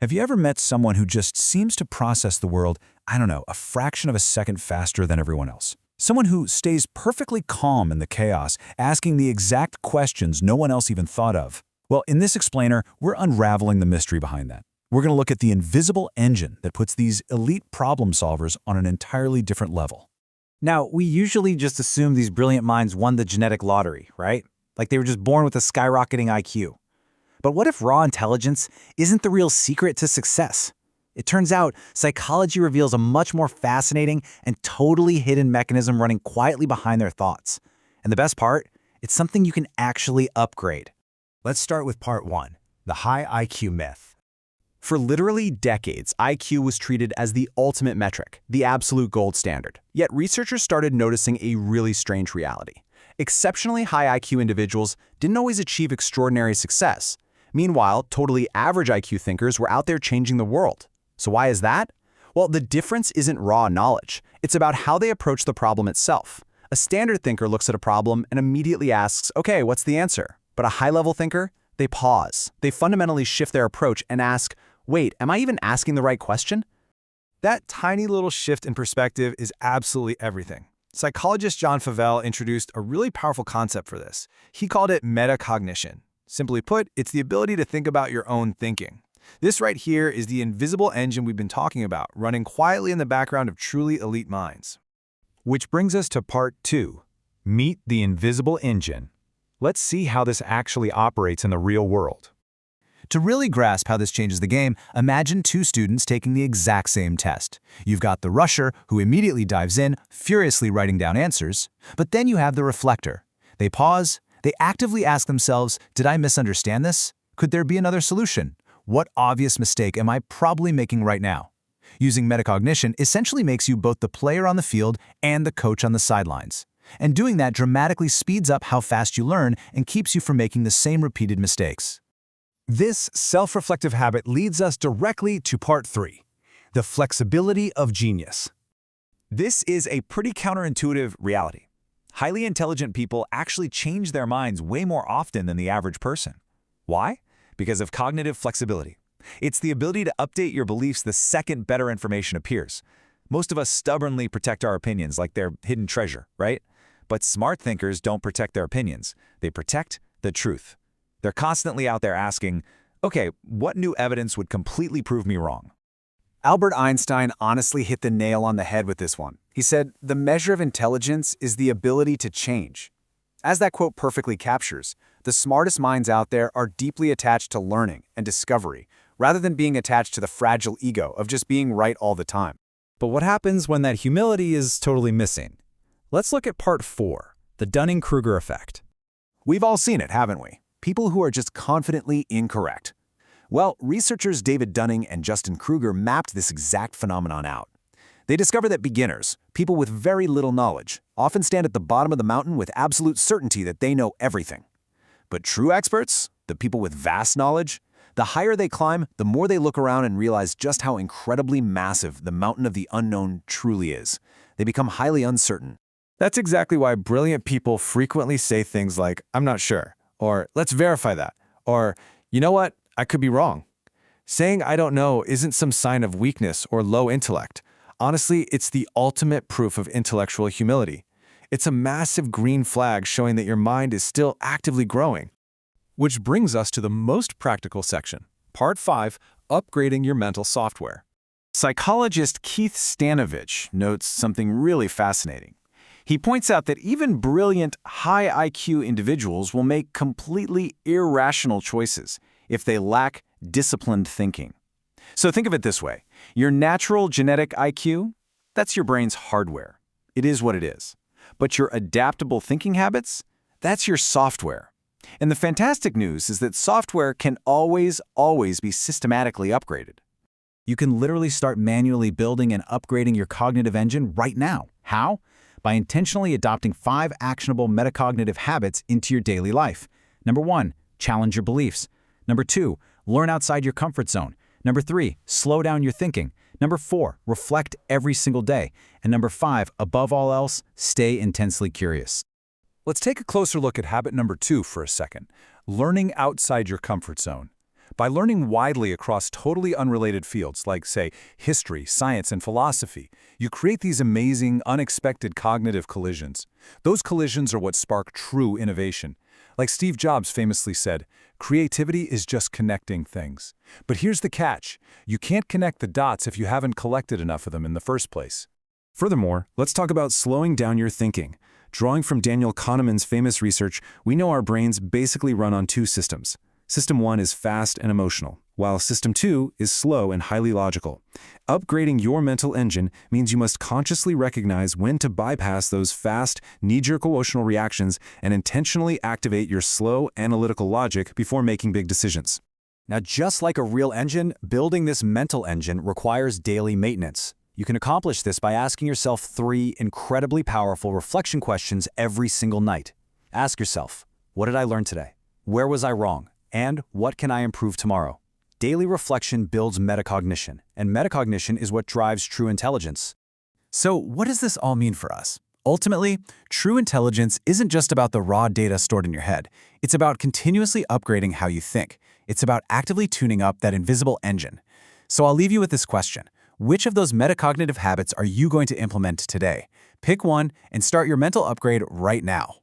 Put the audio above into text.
Have you ever met someone who just seems to process the world, I don't know, a fraction of a second faster than everyone else? Someone who stays perfectly calm in the chaos, asking the exact questions no one else even thought of. Well, in this explainer, we're unraveling the mystery behind that. We're going to look at the invisible engine that puts these elite problem solvers on an entirely different level. Now, we usually just assume these brilliant minds won the genetic lottery, right? Like they were just born with a skyrocketing IQ. But what if raw intelligence isn't the real secret to success? It turns out psychology reveals a much more fascinating and totally hidden mechanism running quietly behind their thoughts. And the best part, it's something you can actually upgrade. Let's start with part 1, the high IQ myth. For literally decades, IQ was treated as the ultimate metric, the absolute gold standard. Yet researchers started noticing a really strange reality. Exceptionally high IQ individuals didn't always achieve extraordinary success. Meanwhile, totally average IQ thinkers were out there changing the world. So why is that? Well, the difference isn't raw knowledge. It's about how they approach the problem itself. A standard thinker looks at a problem and immediately asks, okay, what's the answer? But a high-level thinker, they pause. They fundamentally shift their approach and ask, wait, am I even asking the right question? That tiny little shift in perspective is absolutely everything. Psychologist John Favell introduced a really powerful concept for this. He called it metacognition. Simply put, it's the ability to think about your own thinking. This right here is the invisible engine we've been talking about, running quietly in the background of truly elite minds. Which brings us to part 2, meet the invisible engine. Let's see how this actually operates in the real world. To really grasp how this changes the game, imagine two students taking the exact same test. You've got the rusher, who immediately dives in, furiously writing down answers, but then you have the reflector. They pause, they actively ask themselves, did I misunderstand this? Could there be another solution? What obvious mistake am I probably making right now? Using metacognition essentially makes you both the player on the field and the coach on the sidelines. And doing that dramatically speeds up how fast you learn and keeps you from making the same repeated mistakes. This self-reflective habit leads us directly to part 3, the flexibility of genius. This is a pretty counterintuitive reality. Highly intelligent people actually change their minds way more often than the average person. Why? Because of cognitive flexibility. It's the ability to update your beliefs the second better information appears. Most of us stubbornly protect our opinions like they're hidden treasure, right? But smart thinkers don't protect their opinions. They protect the truth. They're constantly out there asking, okay, what new evidence would completely prove me wrong? Albert Einstein honestly hit the nail on the head with this one. He said, the measure of intelligence is the ability to change. As that quote perfectly captures, the smartest minds out there are deeply attached to learning and discovery, rather than being attached to the fragile ego of just being right all the time. But what happens when that humility is totally missing? Let's look at part 4, the Dunning-Kruger effect. We've all seen it, haven't we? People who are just confidently incorrect. Well, researchers David Dunning and Justin Kruger mapped this exact phenomenon out. They discovered that beginners, people with very little knowledge, often stand at the bottom of the mountain with absolute certainty that they know everything. But true experts, the people with vast knowledge, the higher they climb, the more they look around and realize just how incredibly massive the mountain of the unknown truly is. They become highly uncertain. That's exactly why brilliant people frequently say things like, I'm not sure, or let's verify that, or you know what, I could be wrong. Saying I don't know isn't some sign of weakness or low intellect. Honestly, it's the ultimate proof of intellectual humility. It's a massive green flag showing that your mind is still actively growing. Which brings us to the most practical section, part 5, upgrading your mental software. Psychologist Keith Stanovich notes something really fascinating. He points out that even brilliant, high IQ individuals will make completely irrational choices if they lack disciplined thinking. So think of it this way. Your natural genetic IQ, that's your brain's hardware. It is what it is. But your adaptable thinking habits, that's your software. And the fantastic news is that software can always be systematically upgraded. You can literally start manually building and upgrading your cognitive engine right now. How? By intentionally adopting 5 actionable metacognitive habits into your daily life. Number 1, challenge your beliefs. Number 2, learn outside your comfort zone. Number 3, slow down your thinking. Number 4, reflect every single day. And number 5, above all else, stay intensely curious. Let's take a closer look at habit number 2 for a second, learning outside your comfort zone. By learning widely across totally unrelated fields like, say, history, science, and philosophy, you create these amazing, unexpected cognitive collisions. Those collisions are what spark true innovation. Like Steve Jobs famously said, creativity is just connecting things. But here's the catch. You can't connect the dots if you haven't collected enough of them in the first place. Furthermore, let's talk about slowing down your thinking. Drawing from Daniel Kahneman's famous research, we know our brains basically run on two systems. System 1 is fast and emotional, while System 2 is slow and highly logical. Upgrading your mental engine means you must consciously recognize when to bypass those fast, knee-jerk emotional reactions and intentionally activate your slow, analytical logic before making big decisions. Now, just like a real engine, building this mental engine requires daily maintenance. You can accomplish this by asking yourself 3 incredibly powerful reflection questions every single night. Ask yourself, what did I learn today? Where was I wrong? And what can I improve tomorrow? Daily reflection builds metacognition, and metacognition is what drives true intelligence. So what does this all mean for us? Ultimately, true intelligence isn't just about the raw data stored in your head. It's about continuously upgrading how you think. It's about actively tuning up that invisible engine. So I'll leave you with this question. Which of those metacognitive habits are you going to implement today? Pick one and start your mental upgrade right now.